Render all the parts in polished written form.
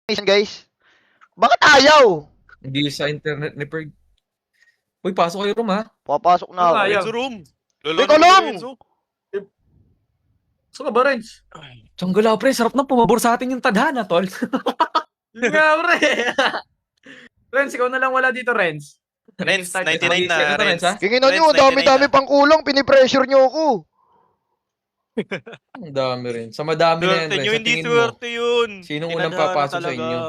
guys. Bakit ayaw? Hindi sa internet ni Perg. Uy, pasok kayo room ha. Papasok na ako. Ayaw. Renzo room. Teka lang! Saan ka ba, Renz? Tsanggala, pre. Sarap na pumabor sa atin yung tadhana, tol. Yun nga, pre. Renz, ikaw na lang wala dito, Renz. Renz, Start 99 na, Ito, Renz. ha? Kingin nyo, Renz, dami-dami 99 pang kulang. Pinipressure nyo ako. Ang dami rin. Sa madami na yan, Swerte Ren. nyo, Sa hindi tingin mo, swerte yun. sinong unang Tinadhana papasok sa talaga. inyo?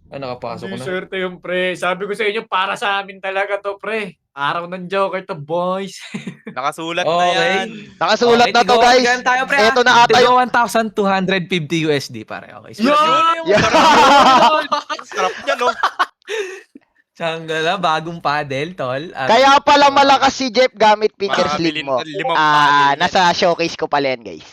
Nakapasok ko Hindi na. swerte yung pre. Sabi ko sa inyo, para sa amin talaga to, pre. Araw ng Joker to, boys. Nakasulat na Okay. yan. Nakasulat na to, tigo, guys. tigaan tayo, pre, Eto ha? na ata Tigo yung... 1,250 USD, pare. Okay. Yun! Sarap niya, no? Tsanggala, bagong paddle, tol. At Kaya pala malakas si Jeff gamit picker Makakabili sleeve mo. ng 5 paddle yan. Nasa showcase ko pala yan, guys.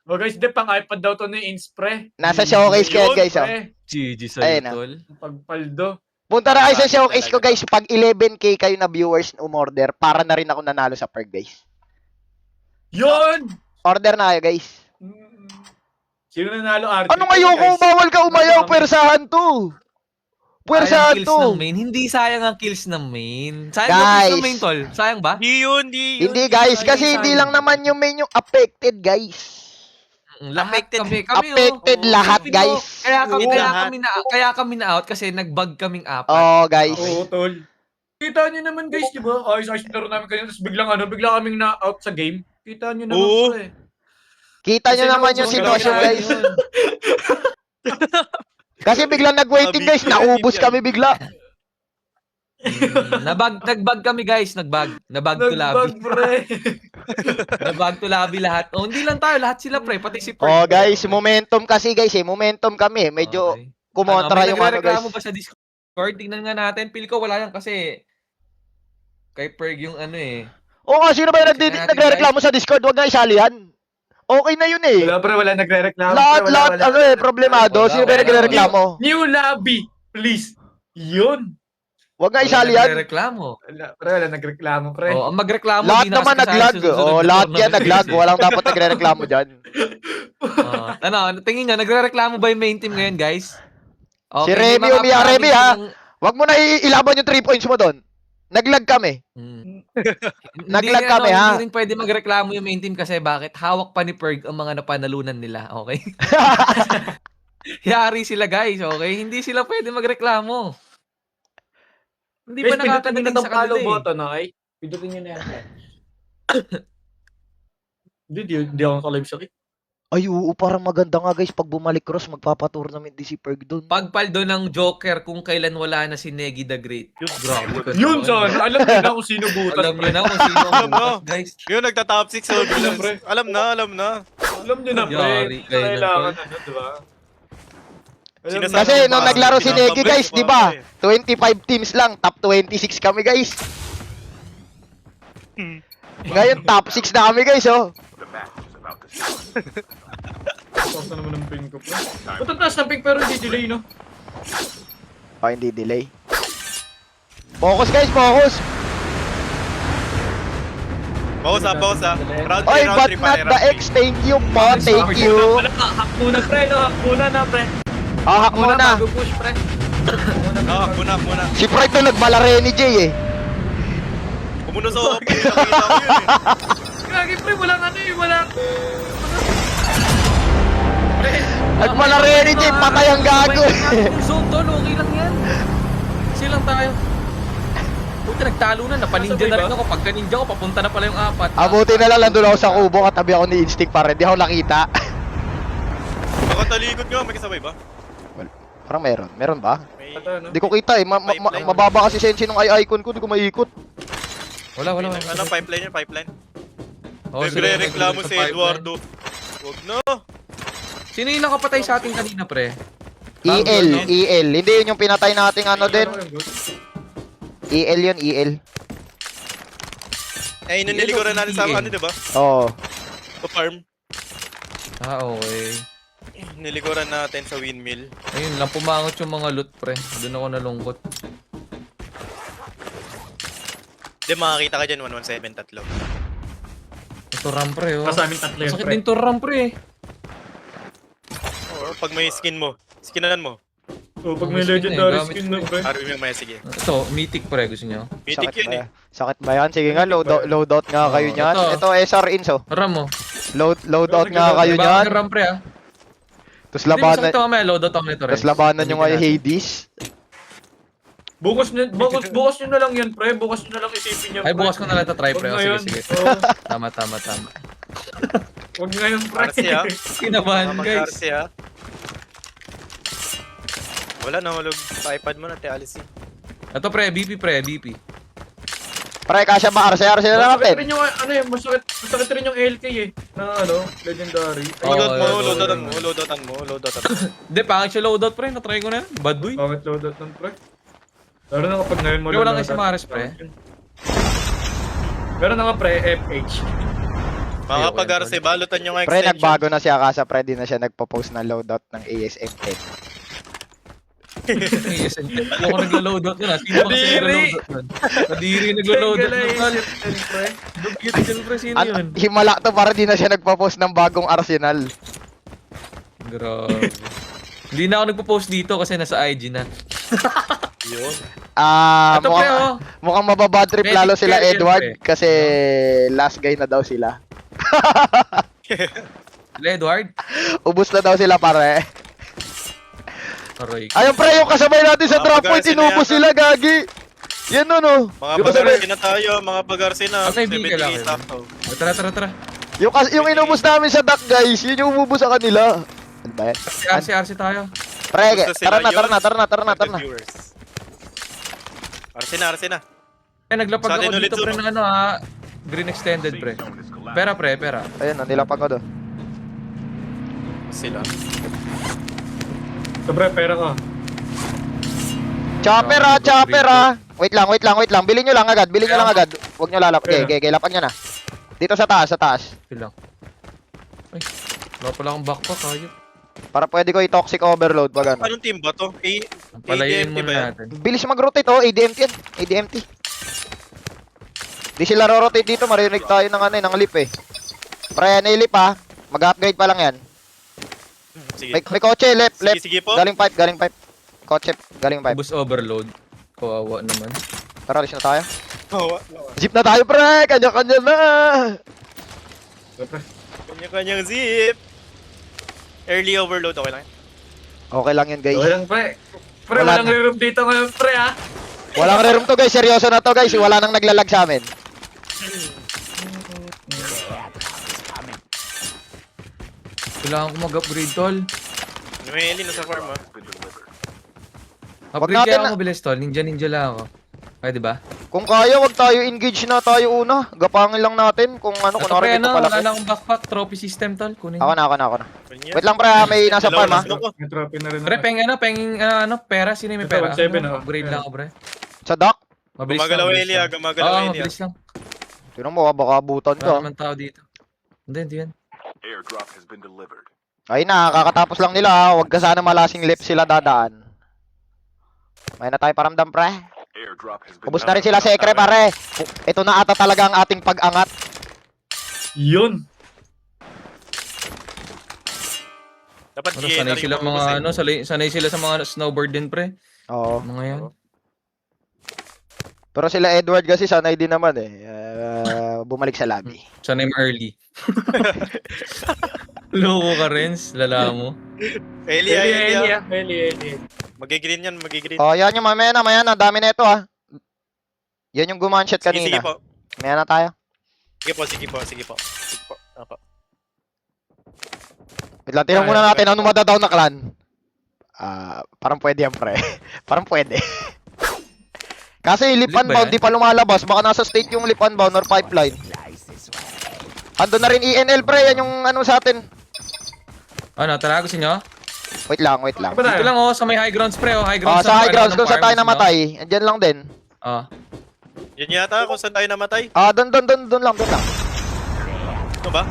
Oh, guys, pang iPad daw to ni Ins, pre. Nasa showcase ko yan, guys. Oh. Pre. GG Ayun sa'yo, na. tol. Pagpaldo. Punta na kayo sa Bakit showcase ko, talaga? guys. Pag 11k kayo na viewers umorder, para na rin ako nanalo sa perk, guys. Yun! Order na kayo, guys. Sino nanalo, RJ? Ano ayoko? Bawal ka umayaw. Pwersahan to. Pwersahan Sayang kills ng to. main. Hindi sayang ang kills ng main. Sayang Guys. ang kills ng main, tol. Sayang ba? Di yun, di yun. Hindi, guys. sayang, Kasi hindi sayang. lang naman yung main yung affected, guys. Lahat Affected. kami, Affected oh. lahat, Sabi ko, guys. Kaya kami na out kasi nagbag kaming apat. Oh, guys. Oo, tol. Kita nyo naman, guys, di ba? Ayos-ayos laro namin kanina. Tapos biglang kaming na-out sa game. Kita nyo naman, Oo. pre. Kita nyo Kasi naman yung naubos sitwasyon, kami guys. yun. Kasi biglang nag-waiting, guys. Naubos kami bigla. Nagbag kami, guys. Nabag to lobby. Nagbag, pre. Nabag to lobby lahat. Oh, hindi lang tayo. Lahat sila, pre. Pati si Perk. Oh, guys. Momentum kasi, guys. Momentum kami. Medyo Okay. kumontra May yung ano, guys. nagrereklamo ba sa Discord? Tingnan nga natin. Feel ko wala yan kasi kay Perg yung ano eh. Oo nga, sino ba yung Tingnan natin, nagre-reklamo sa Discord? Huwag na isali yan. Okay na yun eh. Wala, pre. Wala nagre-reklamo. Lahat, pre, lahat, ano eh, problemado. Wala, Sino ba yung wala. nagre-reklamo? New lobby, please. Yun. Huwag na Wala isali yan. nagrereklamo. Wala, pre. Wala nagreklamo, pre. Oh, ang magreklamo Lahat di na naman kasi kasali naglag. sa susunod Oh, na lahat yan tournament naglag. kasi. Walang dapat nagre-reklamo dyan. Ano, tingin nyo, nagrereklamo ba yung main team ngayon, guys? Si Okay, Remy, may mga umiyak, Remy, promise ha? ng- Huwag mo na ilaban yung 3 points mo doon. Naglag kami. Hmm. Naglag Hindi, kami, ha? Hindi rin pwede magreklamo yung main team kasi bakit? Hawak pa ni Perg ang mga napanalunan nila, okay? Yari sila, guys, okay? Hindi sila pwede magreklamo. Hindi Guys, ba pindutin nyo na nakakadating itong sa kanila follow eh? button, okay? Pindutin nyo na yan. Hindi ako ka-live siya. Ay, oo, parang maganda nga, guys. Pag bumalik cross, magpapatournament di si Perg doon. Pagpaldo ng Joker kung kailan wala na si Negi the Great. Grabe ka Yun, naman. son. Alam nyo na kung sino butas, Alam pre. niyo na kung sino ang Alam na. butas, guys. Yun, nagta-top 6. So, Alam, pre. alam na. Alam nyo na, pre. Yari Hindi kayo na kailangan, na, ano, diba? Alam Sinasabi na- Kasi mo nung ba, naglaro si Negi, pinapabalik guys, pa di ba? ako 25 teams lang. Top 26 kami, guys. Ngayon, top 6 na kami, guys, oh. Taas na naman ng ping ko, pre. Ba't ang taas ng ping pero hindi delay, no? Oh, hindi delay. Focus, guys, focus. Pause ha. Round 3, Oy, round but 3 not the X. Thank you po, thank you. Wala, hack muna, pre, no? Hack muna na, pre. Ah, hack muna. bago push, pre. Muna. Si Pride to nagbalare ni Jay, eh. Kumuno sa open. Nakita ko yun eh. Gagi, pre, walang ano eh, walang... Pre, Nagbalare ni Jay, patay ang gago. Zone tol, okay lang yan. Silang tayo. Puta, nagtalo na. Napaninja na rin ako. Pagka ninja ko, papunta na pala yung apat. Abuti na lang, nandun ako sa kubo, katabi ako ni Instinct pa rin. Di ako nakita. Nakatalikod nga, may kasabay ba? Parang meron. Meron ba? May... ito, no? Di ko kita eh. Mababa kasi sensi ng icon ko. Di ko maikot. Wala. Ano, pipeline. Oh, Nagre-reklamo si Eduardo. Huwag na. Sino yung nakapatay sa atin kanina, pre? EL. Hindi yun yung pinatay nating ano din. Ano yung ghost? EL yun, EL. Eh, nililikuran natin sa ano, diba? Oo. Sa farm. Ah, okay. Nilikuran natin sa windmill. Ayun lang, pumangot yung mga loot, pre. Doon ako nalungkot. Di, makakita ka dyan, 117 tatlo. Ito ram, pre, oh. Sa amin tatlo yun, Sakit pre. din to ram, pre. Or pag may skin mo, skinan mo. Oh, pag Oh, may may skin legendary eh, gamit skin na, pre. Arvin yung maya, sige. Ito, mythic pre, gusto nyo? Mythic Sakit yun ba eh. yan? Sakit ba yan? Sige nga, loadout nga Oo, kayo niyan. ito. Ito, SR Inso. Ram mo. Loadout Sige, nga kayo Diba niyan. ang ram pre ah? Tapos Hindi, masakit labanan, ako mamaya, loadout ako nito rin. tapos labanan nyo nga yung Gamitin natin. Hades. Bukas nyo na lang yan, pre. Bukas nyo na lang isipin yan, Ay, pre. bukas ko na lang ito try pre. Huwag Oh, sige, ngayon. sige. Oo. Tama. Huwag ngayon, pre. Arsi ah. Kinabahan Mga guys. mag-arsi ah. Wala, nahulog sa iPad mo na, te Alice. Ito pre, BP pre, BP. Pre, kasya ba? RC na lang Masakit natin. rin yung, ano eh, masakit rin yung LK eh. Na ano, legendary. Oo, Loadoutan mo. Hindi, pangit siya loadout pre, natry ko na yan. Bad boy. Pangit loadout ng pre. Lalo na kapag ngayon mo Pero walang loadout. Isamares, pre. Meron na nga pre, FH. Mga pag-arsi, balutan nyo nga Pre, extension. nagbago na siya Akasa. Pre, di na siya nagpo-post ng loadout ng ASM 10. Yes, ako naglo-loadout yun ah. Sino ba kasi naglo-loadout yun? Kadiri naglo-loadout yun. Tol. pre. Dugyot yun pre, sino yun? Himala to para di na siya nagpo-post ng bagong arsenal. Grabe. Hindi na ako nagpo-post dito kasi nasa IG na. Yun. Ito pre oh. Mukhang mababad trip Medic lalo sila carrier, Edward pre. kasi last guy na daw sila. Sila Edward. Ubus na daw sila pare. Aroy. Ayun pre, yung kasabay natin sa Mga drop point, pag-arsin na inubos yata. sila gagi. Yan no no. Mga Yung kasabay, pag-arsi na tayo, mga pag-arsi na. Ano yung bigay lang 78 yun? ako. Tara. yung inubos namin sa duck guys, yun yung umubos sa kanila. Ano ba yan? RC tayo. Pre, Gusto sila tara na. yun, the viewers. Arsi na. Eh, naglapag Sa atin ako ulit dito pre zone, ng ano ha. Green extended pre. Pera. Ayun, nilapag ko doon. Sila. So pre, pera ka. Chopper ah. Wait lang. Bilhin nyo lang agad. Huwag nyo lalap. Okay, lapag nyo na. Dito sa taas. Lang. Ay, wala pala akong backpack ayop. Para pwede ko i-toxic overload pag ano. Anong team ba to? Palayin ADMT muna ba yan? natin. Bilis mag-rotate oh, ADMT yan. ADMT. Di sila ro-rotate dito, marinig tayo ng ano ng lip eh. Pre, nailip ah. Mag-upgrade pa lang yan. Sige. May kotse, left. Sige po. Galing pipe. Kotse, galing pipe. Ubus overload. Kawawa naman. Tara, alis na tayo. Oh, Jeep na tayo pre, kanya-kanya na. So, pre. Kanya-kanyang zip. Early overload, okay lang. Okay lang yun guys. Okay lang, pre. Pre, Wala walang na. re-room dito ngayon, pre, ha? Walang re-room to guys, seryoso na to guys. Wala nang naglalag sa amin. Kailangan ko mag-upgrade tol. Noeli, nasa farm ah. Upgrade natin kaya na- ako mabilis tol. Ninja lang ako. Pwede ba? Kung kaya, wag tayo engage na tayo una. Gapangin lang natin kung ano, Ito kunwari pre, dito ano, pala. wala na akong backpack. Trophy system tol. Kunin Ako mo. na. Wait lang pre, may nasa farm ah. May trophy na rin. Pre, pera. Sino yung may Ito, pera? 1.7, Ano, oh. upgrade lang ako pre. Sa dock. Mabilis Gumagalaw mabilis Eli ah, lang. gumagalaw Oo, Eli ah. mabilis lang. Tignan mo, baka abutan Wala ka. naman tao dito. Hindi yan. Airdrop has been delivered. Ay na, kakatapos lang nila ah. Huwag ka sana malasing lip sila dadaan. May na tayo paramdam pre. Airdrop has been Ubus na rin sila sa ekre pare. Ito na ata talaga ang ating pag-angat. Yun. Dapat Ano, GNR sanay yung sila mga maubos eh. ano, sanay sila sa mga snowboard din pre. Oo. Mga yan. Pero sila Edward kasi sanay din naman eh. Bumalik sa lobby. Sanay mo early. Loko ka Renz, lala mo. Eli ah. Eli. Magigreen yan, magigreen. Oh, yan yung mamaya na. Dami na ito ah. Yan yung gumanshot Sige kanina. po. Mamaya na tayo. Sige po. Apa. Wait lang, tingnan muna natin ano madadaw na clan. Parang pwede yan pre. Parang pwede. Kasi lip Lip ba unbound yan? di pa lumalabas. Baka nasa state yung lip unbound or pipeline. Ando na rin ENL pre. Yan yung ano sa atin. Ano, tara gusto nyo? Wait lang. Ba Dito tayo? lang oh, sa may high grounds pre oh, high grounds. Sa high grounds ng kung saan tayo farm, gusto nyo? namatay. Andyan lang din. Yan yata kung saan tayo namatay. Doon lang. Ito ba?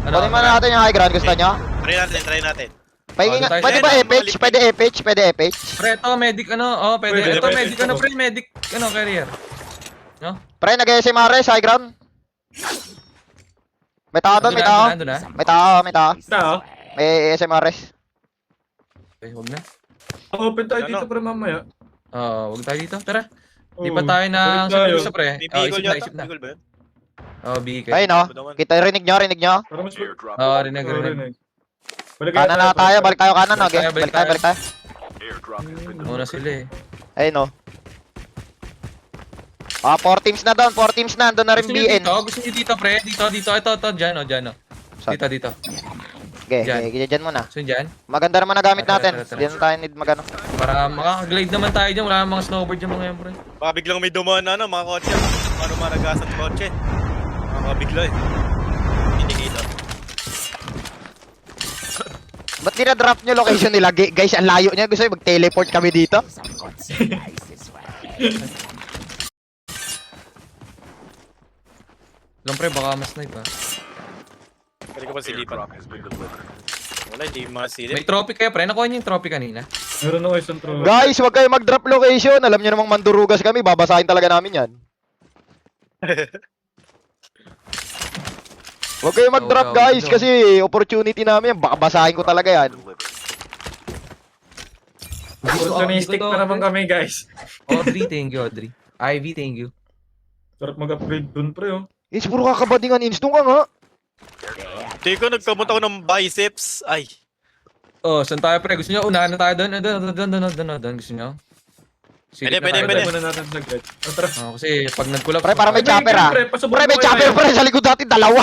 Ano, Kunin mo natin yung high ground. Gusto nyo? Try natin. Pahingin, doon tayo pwede sa ba end, FH? Pwede FH? Pre, ito medic ano, pwede. Pwede, Ito pwede. medic ano pre, medic ano carrier. No? Pre, nag-SMRS, high ground. May tao doon, may tao. Ando na. May tao. Ito, May SMRS. Okay, wag na. Open tayo Ano? dito pre mamaya. Wag tayo dito. Tara. Oo, Di pa tayo na balik tayo. sa pre. May Oh, Bicol isip na, yata. isip na. Bicol ba yun? Oh, Bicol. Ayun oh. Ano naman? Kita, rinig nyo, rinig nyo. Para mas Airdrop Rinig, Oo, rinig. rinig. Balik Kanan na tayo, balik tayo kanan, Balik okay? tayo, balik Balik tayo, tayo. balik tayo. airdrop has been Muna delivered. sila eh. Ayun oh. 4 teams na doon, 4 teams na, doon na rin Gusto nyo BN. dito? Gusto nyo dito, pre? Dito. Ito, dyan, dyan. Saan? Dito. Okay, Dyan. okay, dyan muna. So, dyan. Maganda naman na gamit Tara, natin. tara, tara. Hindi na tayo need magano. Para makakaglide naman tayo dyan. Wala namang mga snowboard dyan mga yan, pre. Baka biglang may dumaan na mga kotse. Paano managasat kotse? Makakabigla eh. Hindi kita. Ba't dinadrop nyo location nila? Guys, ang layo niya. Gusto nyo mag-teleport kami dito? Lang, pre, baka mas snipe ha. Pwede ka ba silipan? Airdrop has been delivered. Wala, hindi masilip. May trophy kayo, pre. Nakuha nyo yung trophy kanina. Meron ako isang throw. Guys, wag kayo mag-drop location. Alam nyo namang mandurugas kami. Babasahin talaga namin yan. Wag kayo mag-drop Oo, guys oo. kasi opportunity namin yan. Baka basahin ko talaga yan. Delivered. Opportunistic Dito, pa naman pre. kami guys. Audrey, thank you, Audrey. Ivy, thank you. Sarap mag-upgrade dun pre oh. Is puro kakabadingan instong ka nga. Hindi ko nagkamot ako ng biceps. Ay. Oh, saan tayo, pre? Gusto nyo unahan na tayo doon? Doon. Gusto nyo? Silip na Pwede, tayo pwede. doon. Muna natin saglit. Tara. Kasi pag nag-collapse... Pre, para may Ay, chopper ah. pre, pasubok Pre, may mo chopper yan. pre. Sa likod natin, dalawa.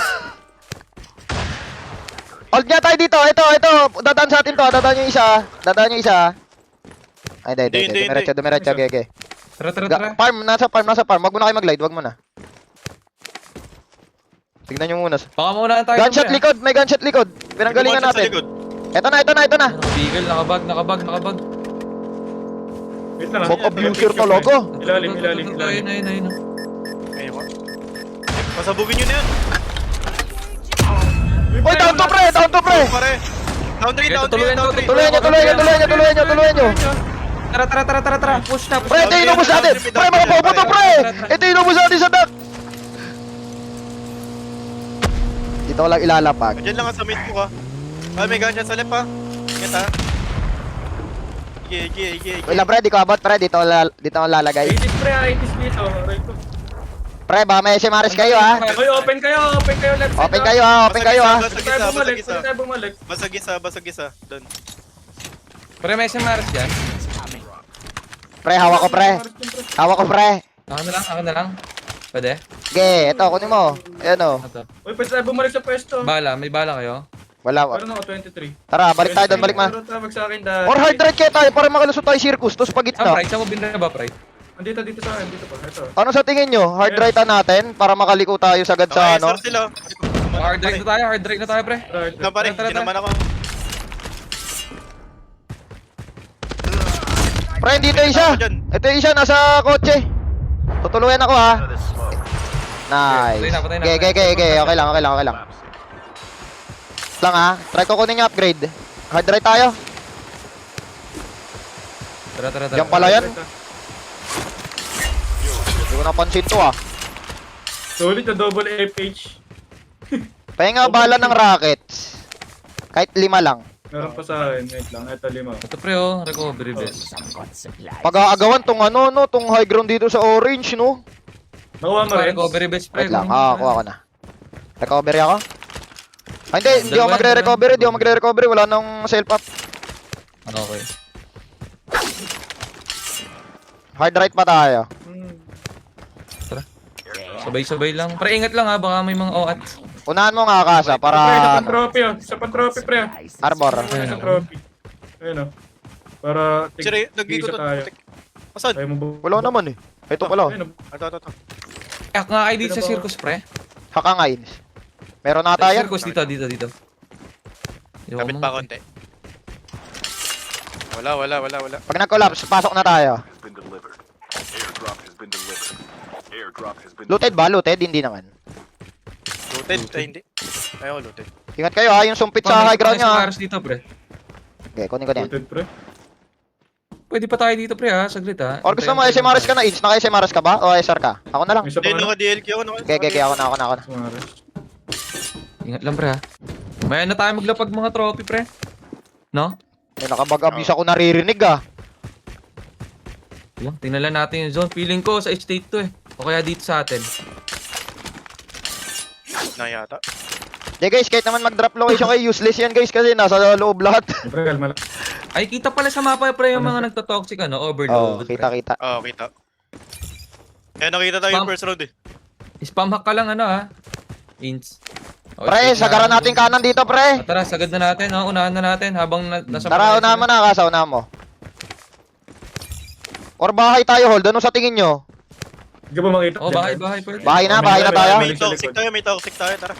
Hold niya tayo dito. Ito. Dadaan sa atin to. Dadaan yung isa. Ay, hindi. Dumiretso. Okay. Tara. Farm, nasa farm. Wag mo na kayo mag-glide, wag mo na. Tignan nyo muna. Baka maunahan tayo. Gunshot likod, may gunshot likod. Pinanggalingan Dumaan siya sa natin. likod. Ito na. Nakabigil, nakabag. Wait lang ah. Mob abuser talaga. Ilalim. Ayun. Ayun ko. Pasabugin nyo na yan. Oy, down to pre. Pare. Down 3, down 3, down 3. Tuloy nyo. Tara. Push na. Pre, ito yung inubos natin. Pre, mga bobo to pre. Ito yung inubos natin sa duck. Dito ko lang ilalapag. Diyan lang sa mid ko ka. Ah, may ganyan sa left ha. Ingat ha. Ige. Wait lang pre, di ko abot pre. Dito ko lalagay. 80 pre, 80 dito. Right to. Pre, baka may SMRS kayo ha. Hoy, open kayo left side. Open kayo ha. Pwede tayo bumalik. Basag isa. Doon. Pre, may SMRs dyan. Pre, hawak ko pre. Ako na lang. Pwede? Okay, ito, kunin mo. Ayan o. Ito. Uy, pwede tayo bumalik sa pwesto. May bala kayo? Wala. Meron ako 23. Tara, balik tayo doon, balik man. Meron tawag sa akin dahil. Or hard right kayo tayo para makalusot tayo circus. Tapos pag Saan, gitna. Pride? Saan mo binra ba, Pride? Dito sa akin, dito pa. Ito. Ano sa tingin nyo? Hard right natin para makaliko tayo sagad sa ano? Sir sila. Hard break na tayo, pre. Right. Na pare, Tara. hindi naman ako. Pre, dito isa. Ito yung isa, nasa kotse. Tutuluyan ako ha. Nice. Patay na. Okay lang. Lang ha. Try ko kunin yung upgrade. Hard right tayo. Tara. Diyan pala yan. Hindi ko napansin to ah. Solid na double FH. Pahinga bala ng rockets. Kahit 5 lang. Meron pa sa akin. Wait lang, ito 5. Ito, pre, recovery best. Pag-aagawan tong ano no, tong high ground dito sa orange no. Nakuha mo rin. Recovery best, pre. Wait lang. Kuha ko na. Recovery ako? Hindi ako magre-recovery. Wala nang self-up. Okay. Hard right pa tayo. Sabay lang. Pre, ingat lang ha, baka may mga OAT. Unahan mo nga kasa Pre, para sa trophy oh. Sa trophy pre. arbor. Sa trophy. Ayun oh. Para Sir, nag-ikot tayo. Asan? Tayo mo Wala naman eh. Ito pala. Ayun oh. Ito. Yak nga kayo dito sa circus, pre. Hakangain. Meron na tayo. Circus dito. Kapit pa konti. Wala. Pag nag-collapse, pasok na tayo. Has been delivered. Airdrop has been Looted ba? Looted? Hindi naman. Looted? Ay, hindi. Ayaw, looted. Ingat kayo ha, yung sumpit sa high ground nyo ha. SMRs dito, pre. Okay, kunin ko na yan. Looted pre. Pwede pa tayo dito, pre, ha? Saglit, ha? Or gusto mo SMRS ka na, Inch? Naka-SMRS ka ba? O SR ka? Ako na lang. May isa pa Hindi, ano? naka-DLQ ako. Okay, ako na. Sumaras. Ingat lang, pre, ha? Maya na tayo maglapag mga trophy, pre. No? May nakabag-abuse ako naririnig ah. Lang, tingnan lang natin yung zone. Feeling ko sa estate to eh. O kaya dito sa atin. Na yata. Di guys, kahit naman mag-drop location kayo, useless yan guys kasi nasa loob lahat. Pre, kalma lang. Ay, kita pala sa mapa pre yung mga nagtotoxic ano, Oo, overload. kita. Oo, kita. Kaya nakita tayo yung first round eh. Spam hack ka lang ano ha. Ins. O, Pre, estate na. sagaran natin kanan dito pre. Tara, sagad na natin. Oh, unahan na natin habang nasa Tara, unahan mo na, Kasa, unahan mo. Or bahay tayo, hold. Ano sa tingin nyo? Hindi ka ba makita? Oh, bahay pwede. Bahay na tayo. May toxic tayo, tara.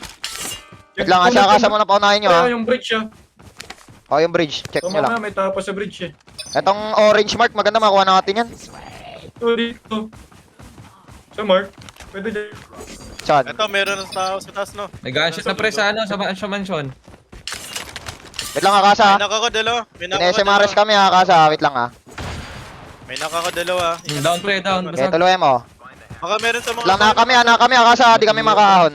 Wait lang, Kasa muna paunahin nyo ha. Yung bridge ah. O, yung bridge, check nyo lang. Mamaya may tao pa sa bridge eh. Etong orange mark, maganda makuha natin yan. Ito dito. Sa Mark. Pwede dyan. Saan? Ito, meron ng tao sa taas, no? Nag-gunshot na pre sa ano, sa mansion. Wait lang ha, Kasa. May nakakadalawa. Pine-SMRS kami ha, Kasa. Wait lang ha. May nakakadalawa. Down pre, down. Okay, Basta. tuloy mo. Baka meron sa mga... Lang na kami ha, Kasa. Di kami makahon.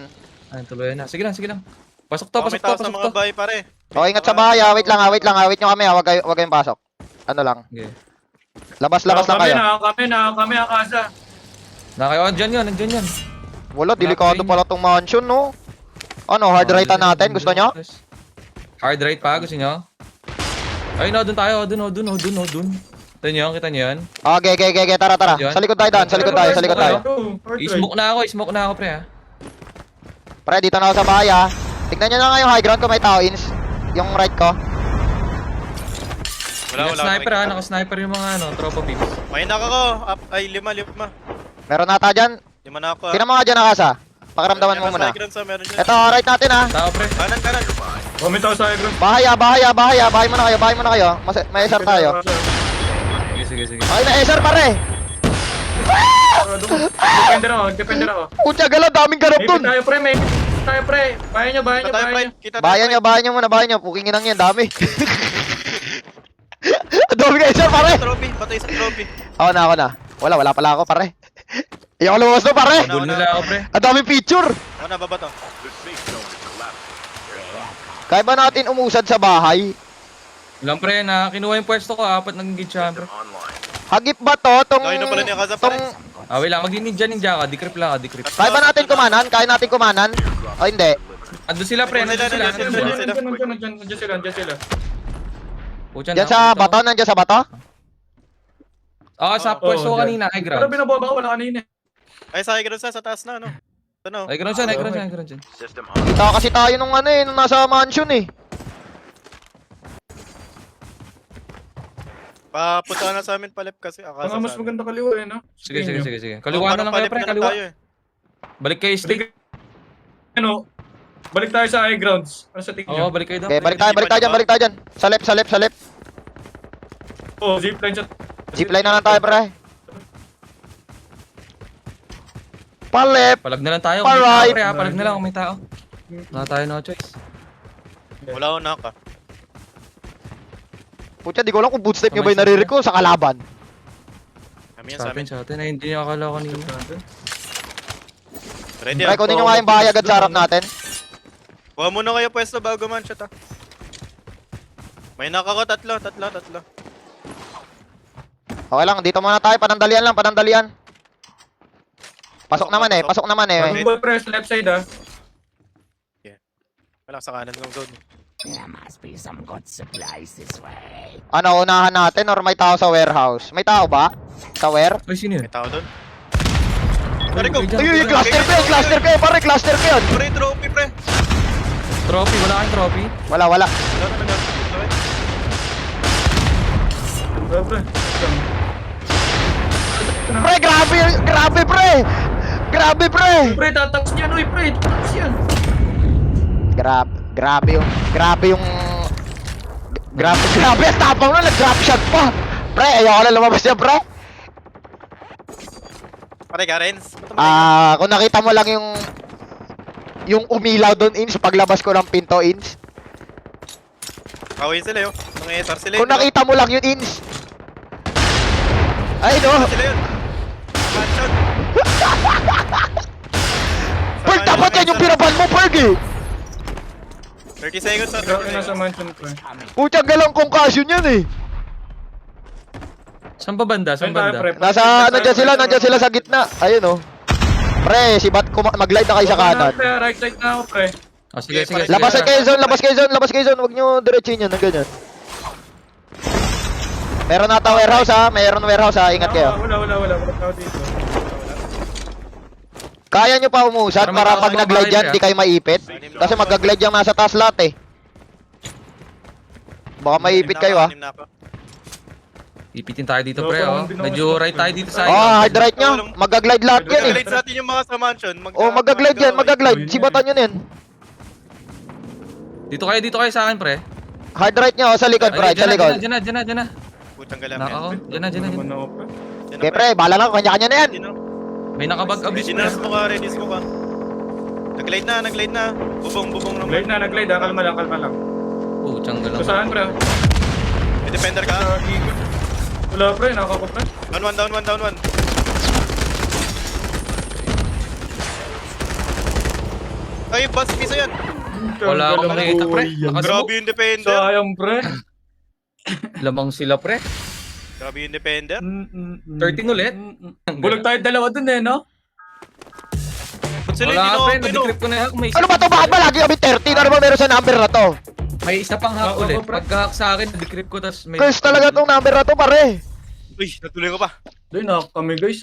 Ay, tuloy na. Sige lang. Pasok to, Baka may pasok tao to, sa pasok mga to. bahay pare. O, ingat sa bahay ha. Wait lang ha. Wait nyo kami ha. Wag kayong pasok. Ano lang. Okay. Labas lang kayo. Kami, Akasa. Nandiyan yan. Wala, delikado pala tong mansion, no? Ano, hard right natin? Gusto nyo? Hard right pa, gusto nyo? Ay, no, dun tayo. Dun. Kita nyo yan? Okay, tara. Yan. Sa likod tayo, Dan. Sa likod tayo. I-smoke na ako, pre ha. Pre, dito na ako sa bahay, ha. Tignan nyo na nga yung high ground kung may tao, Ins. Yung right ko. Wala. Naka-sniper ha, naka-sniper yung mga ano, tropa peeps. May naka ko. Ay, lima. Meron nata dyan. Lima na ako. Tingnan mo nga dyan, Akasa. Pakiramdaman mo muna. Meron dyan. Ito, right natin, ha. Tao, pre. Kanan. May tao sa ground. Bahay, ha. Bahay muna kayo. May SR tayo. Sige. Okay, may SR, pare. Depende na ako. Putya gala, daming ganap May dun. tayo pre. Bayan nyo. Kita tayo, Bayan nyo muna. Pukingin lang yan, dami. Dami ka SR, pare. Trophy. Patay sa trophy. Ako na. Wala pala ako, pare. Ayoko lumabas na, pare. Bull nila ako, pre. Ang daming picture. Ano na, baba to? The safe zone is collapsing. Kaya ba natin umusad sa bahay? Lang, pre, na kinuha yung pwesto ko, 4 nang engage siya, pre. Online. Hagip ba to? Laki na pala niya, Kasa, pare. Wait lang, mag-ninja ka, decrypt lang ka, decrypt. Kaya ba natin kumanan? Kaya natin kumanan? O hindi? Andun sila, pre, nandun sila. Nandiyan sila. Puchan, Diyan sa bato? Nandiyan sa bato? Sa pwesto ko kanina, high Pero ground. binababa ko wala kanina. Ay, sa high ground sa taas na, ano? Ano? High ground siya. System on. Kita kasi tayo nung nung nasa mansion eh. Papunta na sa amin palip kasi. Mga mas maganda kaliwa eh, no? Sige. Kaliwa na lang kayo, pre, kaliwa. Balik kayo, stick. Ano? Balik tayo sa high grounds. Ano sa tingin Oo, nyo? balik kayo doon. Okay, balik tayo dyan. Sa left. Oh, zipline siya. Zipline na lang tayo, pre. Palep. Palag na lang tayo kung may Alright. tao, pre, ha. Palag na lang kung may tao. Wala tayo no choice. Wala ko naka. Putya, di ko alam kung bootstep nyo ba yung narinig ko sa kalaban. Kami yan sa amin. Sa atin. Ay, hindi nyo akala ko kanina. Ready Pre, kunin nyo nga yung bahay agad sa harap natin. Kuha muna kayo pwesto bago man siya ta. May naka ko, tatlo. Okay lang, dito muna tayo. Panandalian. Pasok naman eh. Ball press left side ah. Wala sa kanan ng zone. Ano, unahan natin or may tao sa warehouse? May tao ba? Sa ware? Ay, sino yun? May tao doon. Pare ko! Ay, cluster ko yun, pare, cluster ko yun. Pre, trophy, pre! Trophy, wala kang trophy. Wala. Wala naman. Pre. Pre, grabe, pre. Pre, tatakas niyan, uy, pre. Tatakas yan. Grabe yung tapang na, nag-drop shot pa. Pre, ayoko na lumabas niya, pre. Pare, Karens. Kung nakita mo lang yung umilaw doon, Ins, paglabas ko ng pinto, Ins. Kawin sila yun. Mga SR sila Kung nakita mo lang yun, Ins. Ay, no. Sila yun. Manshot. Perg, dapat yan yung pinaban mo, Perg, eh. 30 seconds na, Ikaw 30 yung nasa seconds. mansion pre. Putyang galang concussion yan eh. Saan ba banda? Saan Ayun tayo, banda? pre. Nasa, nandiyan sila sa gitna. Ayun oh. Pre, si Bat, mag-glide na kayo sa kanan. Pre, right side na ako pre. Oh, sige, sige. Labas sige. kayo zone, labas kayo zone. Huwag nyo diretsin yan, ng ganyan. Meron nata warehouse ha, meron warehouse ha, ingat kayo. Wala. Wala tao dito. Kaya nyo pa umusat Para para pag makakalawa nag-glide kayo, yan, di kayo maipit. Kasi mag-glide yung nasa taas lahat eh. Baka maipit kayo ha. Anim na ako. Ipitin tayo dito, pre, oh. Medyo right tayo dito sa Oh, hard right nyo. Mag-glide lahat yan eh. Mag-glide sa atin yung mga sa mansion. Oh, mag-glide yan, mag-glide. Sibatan nyo yan. Dito kayo sa akin, pre. Hard right nyo, sa likod, pre, sa likod. Diyan na. Putang galam Naka ko. Diyan na. Naman ako pre. Okay, pre, bahala lang, kanya-kanya na yan. May nakabag abis, pre. Readiness mo ka, readiness mo ka. Nag-glide na. Bubong naman. Nag-glide ha. Kalma lang. Oh, tiyanggal Ito lang. saan pre? May defender ka. Wala pre, nakaka pre. Down one. Ay, boss, pisa yan. Wala akong makikita, pre. Grabe yung defender. Sayang pre. Lamang sila, pre. Grabe yung defender. 13 ulit. Bulag tayo dalawa dun eh, no? Ba't sila Wala hindi ka, pre. na-open, Nag-decrypt ko na yan. May Ano ba to? Bakit ba lagi kami 30? Ano ba meron sa number na to? May isa pang hack Ako, ulit. pre. Pagka-hack sa akin, nag-decrypt ko, tas may... Curse talaga tong number na to, pare. Uy, natuloy ko pa. Doon na kami guys,